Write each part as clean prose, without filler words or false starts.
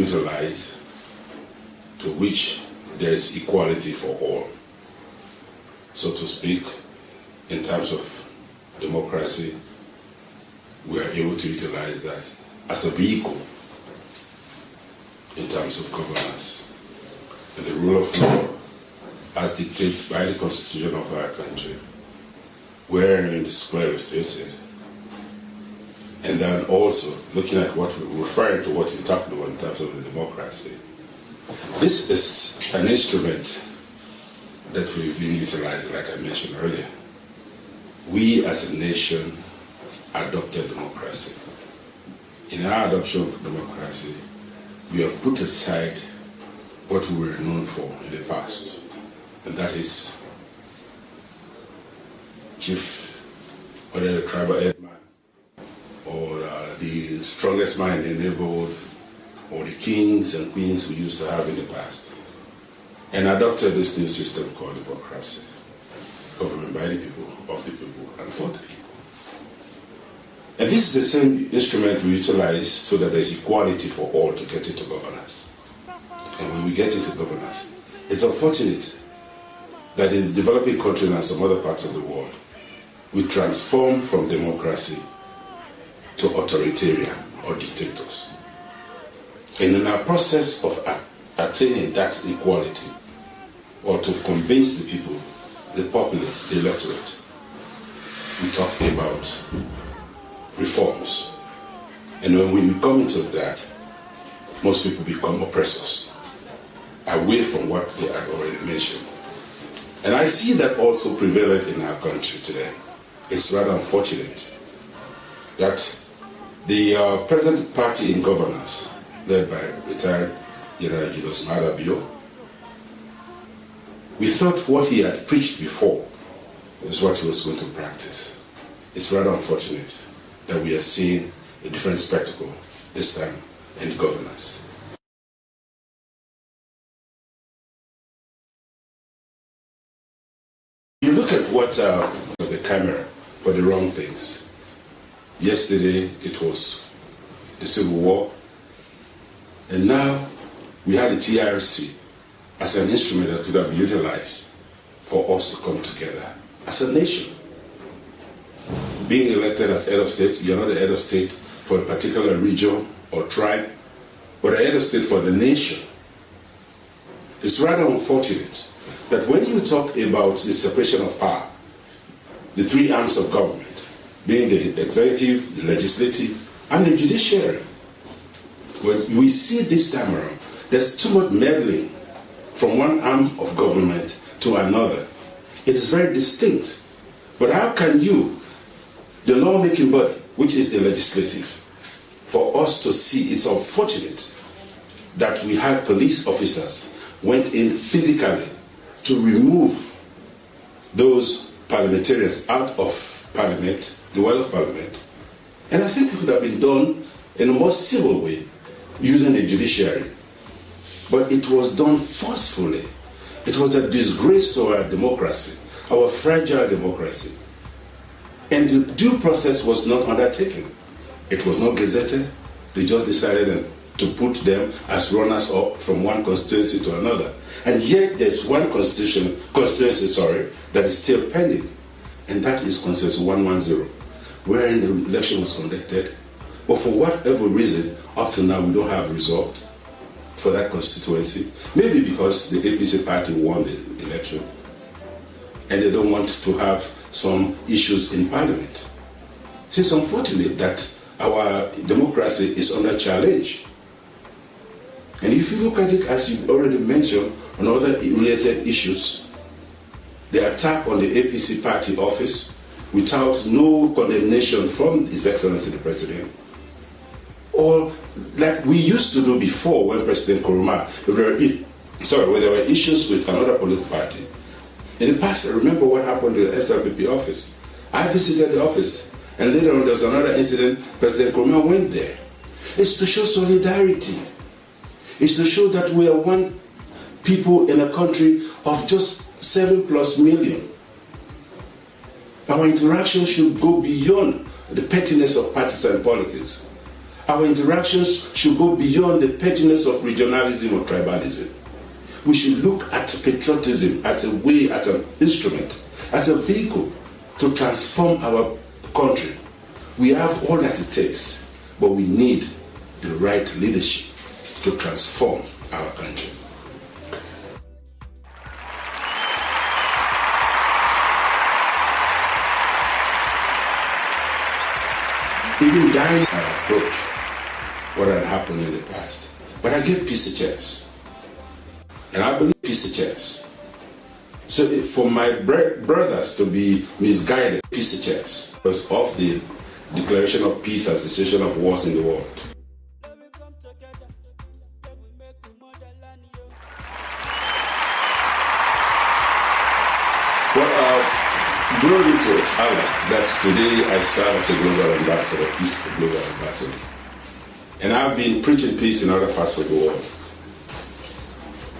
utilize, to which there is equality for all. So to speak, in terms of democracy, we are able to utilize that as a vehicle in terms of governance. And the rule of law, as dictated by the Constitution of our country, wherein is clearly stated. And then also looking at what we're referring to, what we're talking about in terms of the democracy. This is an instrument that we've been utilizing, like I mentioned earlier. We as a nation adopted democracy. In our adoption of democracy, we have put aside what we were known for in the past, and that is chief, whether the tribal headman, or the strongest man in the neighborhood, or the kings and queens we used to have in the past, and adopted this new system called democracy, government by the people, of the people, and for the people. And this is the same instrument we utilize so that there's equality for all to get into governance. And when we get into governance, it's unfortunate that in the developing countries and some other parts of the world, we transform from democracy to authoritarian or dictators. And in our process of attaining that equality, or to convince the people, the populace, the electorate, we talk about reforms. And when we come into that, most people become oppressors, away from what they had already mentioned. And I see that also prevalent in our country today. It's rather unfortunate that the present party in governance, led by retired General Julius Maada Bio, we thought what he had preached before is what he was going to practice. It's rather unfortunate that we are seeing a different spectacle this time in governance. You look at what the camera for the wrong things. Yesterday it was the Civil War, and now we had the TRC as an instrument that could have been utilized for us to come together as a nation. Being elected as head of state, you're not the head of state for a particular region or tribe, but the head of state for the nation. It's rather unfortunate that when you talk about the separation of power, the three arms of government, being the executive, the legislative, and the judiciary, when we see this time around, there's too much meddling from one arm of government to another. It is very distinct. But how can you, the lawmaking body, which is the legislative, for us to see, it's unfortunate that we had police officers went in physically to remove those parliamentarians out of parliament, the well of parliament. And I think it could have been done in a more civil way, using the judiciary. But it was done forcefully. It was a disgrace to our democracy, our fragile democracy. And the due process was not undertaken. It was not gazetted. They just decided to put them as runners up from one constituency to another. And yet there's one constituency that is still pending. And that is Constituency 110, wherein the election was conducted. But for whatever reason, up to now we don't have a result for that constituency. Maybe because the APC party won the election and they don't want to have some issues in parliament. It's unfortunate that our democracy is under challenge. And if you look at it, as you already mentioned, on other related issues, the attack on the APC party office without no condemnation from His Excellency the President, or like we used to do before when President Nkrumah, when there were issues with another political party. In the past, I remember what happened to the SLPP office. I visited the office, and later on there was another incident, President Nkrumah went there. It's to show solidarity. It's to show that we are one people in a country of just 7+ million. Our interaction should go beyond the pettiness of partisan politics. Our interactions should go beyond the pettiness of regionalism or tribalism. We should look at patriotism as a way, as an instrument, as a vehicle to transform our country. We have all that it takes, but we need the right leadership to transform our country. Even dying, I approach what had happened in the past. But I give peace a chance. And I believe peace a chance. So for my brothers to be misguided, peace a chance. Because of the declaration of peace as the cessation of wars in the world. Glory to Allah that today I serve as a global ambassador, peace global ambassador. And I've been preaching peace in other parts of the world.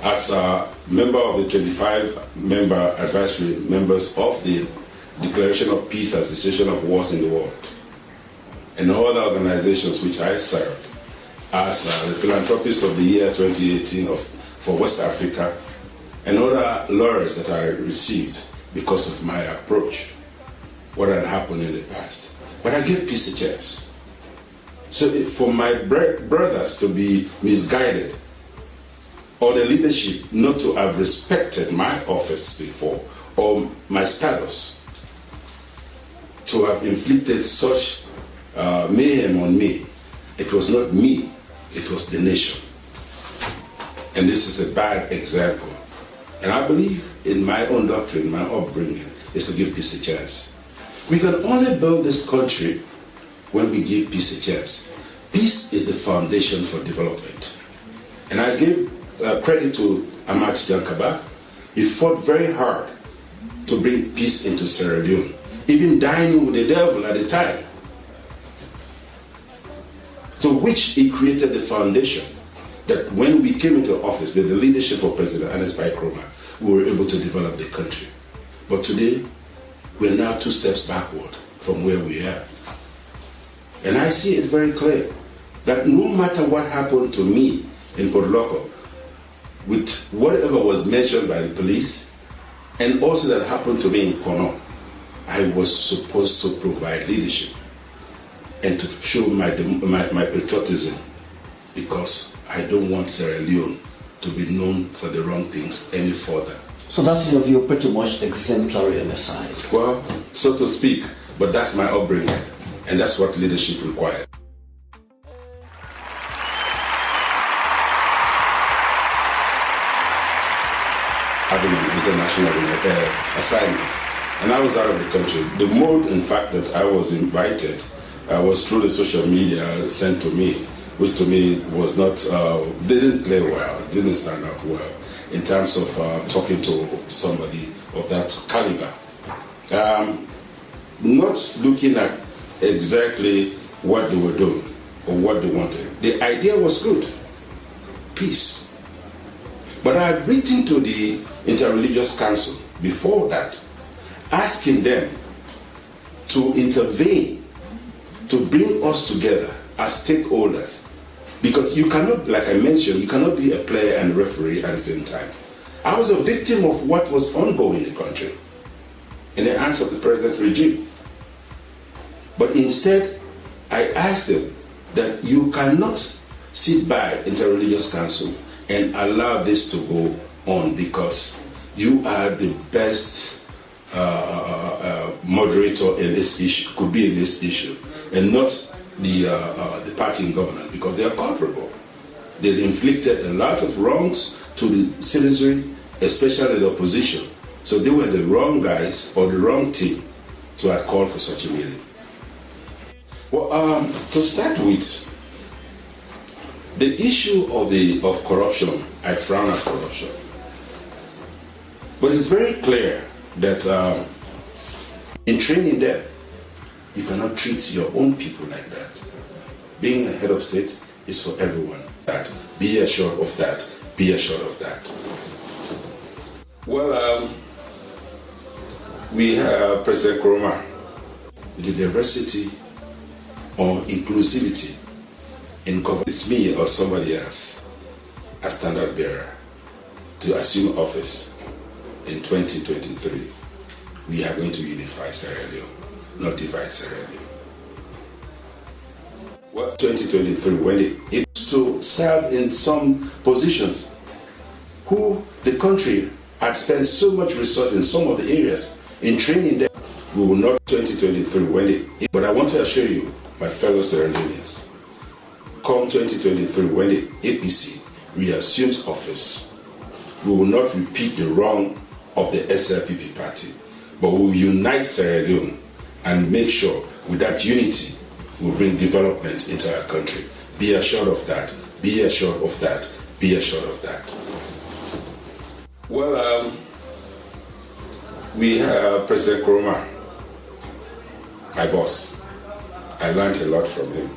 As a member of the 25-member advisory members of the Declaration of Peace as the cessation of wars in the world, and other organizations which I serve, as the philanthropist of the year 2018 for West Africa, and other laurels that I received because of my approach, what had happened in the past. But I give peace a chance. So for my brothers to be misguided, or the leadership not to have respected my office before, or my status, to have inflicted such mayhem on me, it was not me, it was the nation. And this is a bad example. And I believe in my own doctrine, my upbringing, is to give peace a chance. We can only build this country when we give peace a chance. Peace is the foundation for development. And I give credit to Amat Jankaba. He fought very hard to bring peace into Sierra Leone, even dining with the devil at the time, to which he created the foundation that when we came into office, the leadership of President Ernest Bai Koroma, we were able to develop the country. But today, we're now 2 steps backward from where we are. And I see it very clear that no matter what happened to me in Port Loko, with whatever was mentioned by the police, and also that happened to me in Kono, I was supposed to provide leadership and to show my patriotism, because I don't want Sierra Leone to be known for the wrong things any further. So that's your view, pretty much exemplary on the side? Well, so to speak, but that's my upbringing, and that's what leadership requires. Having an international assignment, and I was out of the country. The mode, in fact, that I was invited was through the social media sent to me, which to me was not, didn't play well, didn't stand out well in terms of talking to somebody of that caliber. Not looking at exactly what they were doing or what they wanted. The idea was good, peace. But I had written to the Interreligious Council before that, asking them to intervene, to bring us together as stakeholders. Because you cannot, like I mentioned, you cannot be a player and a referee at the same time. I was a victim of what was ongoing in the country in the hands of the present regime. But instead, I asked them that you cannot sit by Interreligious Council and allow this to go on, because you are the best moderator in this issue, could be in this issue, and not the party in government, because they are culpable. They inflicted a lot of wrongs to the citizenry, especially the opposition. So they were the wrong guys or the wrong team to have called for such a meeting. Well, to start with, the issue of corruption, I frown at corruption. But it's very clear that in training them, you cannot treat your own people like that. Being a head of state is for everyone. That, be assured of that, be assured of that. Well, we have President Koroma, the diversity or inclusivity in government. It's me or somebody else as standard bearer to assume office in 2023. We are going to unify Sierra Leone, not divide Sierra Leone. Well, 2023, when it is to serve in some positions who the country had spent so much resource in some of the areas in training them, we will not 2023 when but I want to assure you, my fellow Sierra Leoneans, come 2023 when the APC reassumes office, we will not repeat the wrong of the SLPP party, but we will unite Sierra Leone and make sure with that unity we'll bring development into our country. Be assured of that. Be assured of that. Be assured of that. Well, we have President Nkrumah, my boss. I learned a lot from him.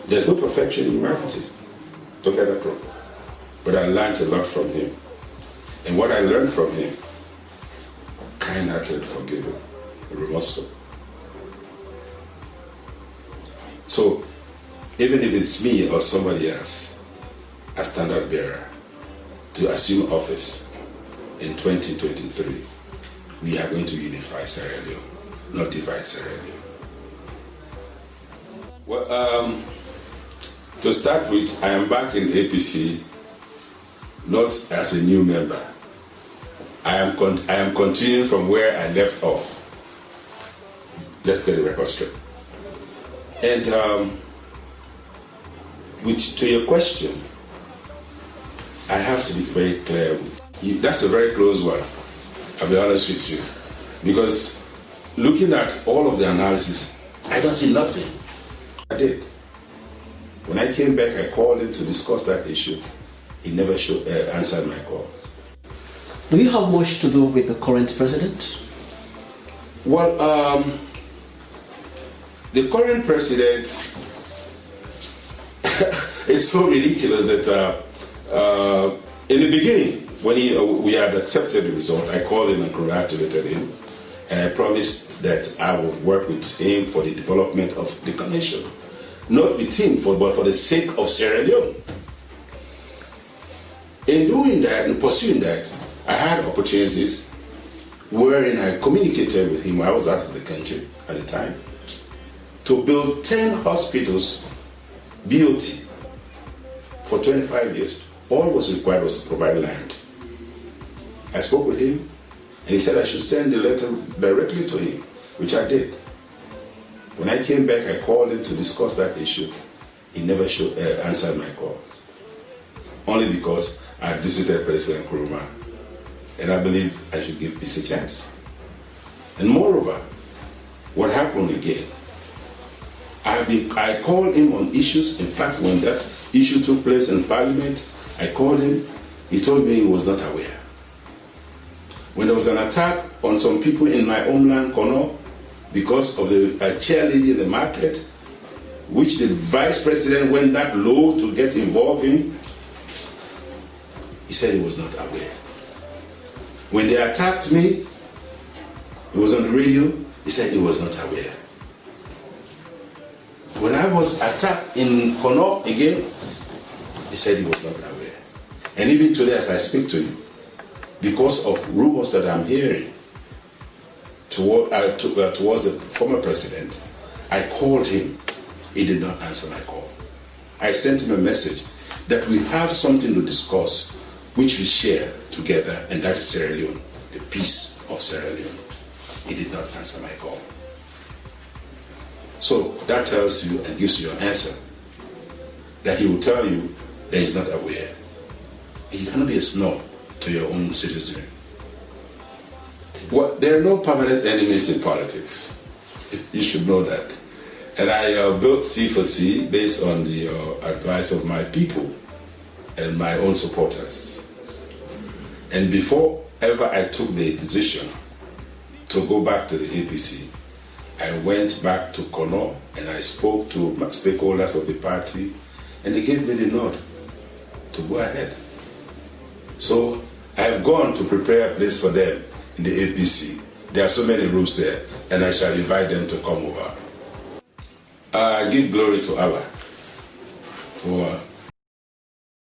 There's no perfection in humanity. Don't get that wrong. But I learned a lot from him. And what I learned from him, kind-hearted, forgiving, remorseful. So, even if it's me or somebody else, a standard bearer, to assume office in 2023, we are going to unify Sierra Leone, not divide Sierra Leone. Well, to start with, I am back in APC, not as a new member. I am continuing from where I left off. Let's get the record straight. And to your question, I have to be very clear with you. That's a very close one, I'll be honest with you. Because looking at all of the analysis, I don't see nothing. I did. When I came back, I called him to discuss that issue. He never answered my call. Do you have much to do with the current president? Well, the current president, it's so ridiculous that in the beginning, when we had accepted the result, I called him and congratulated him, and I promised that I would work with him for the development of the nation. Not with him, but for the sake of Sierra Leone. In doing that and pursuing that, I had opportunities wherein I communicated with him. I was out of the country at the time, to build 10 hospitals, BOT, for 25 years. All was required was to provide land. I spoke with him, and he said I should send the letter directly to him, which I did. When I came back, I called him to discuss that issue. He never answered my call, only because I had visited President Nkrumah, and I believe I should give peace a chance. And moreover, what happened again, I called him on issues. In fact, when that issue took place in Parliament, I called him. He told me he was not aware. When there was an attack on some people in my homeland, Kono, because of the cheerleading in the market, which the vice president went that low to get involved in, he said he was not aware. When they attacked me, it was on the radio, he said he was not aware. When I was attacked in Kono again, he said he was not aware. And even today as I speak to you, because of rumors that I'm hearing towards the former president, I called him. He did not answer my call. I sent him a message that we have something to discuss which we share together, and that is Sierra Leone, the peace of Sierra Leone. He did not answer my call. So that tells you and gives you an answer, that he will tell you that he's not aware. You cannot be a snob to your own citizenry. Well, there are no permanent enemies in politics. You should know that. And I built C4C based on the advice of my people and my own supporters. And before ever I took the decision to go back to the APC, I went back to Kono and I spoke to stakeholders of the party, and they gave me the nod to go ahead. So I have gone to prepare a place for them in the APC. There are so many rooms there, and I shall invite them to come over. I give glory to Allah for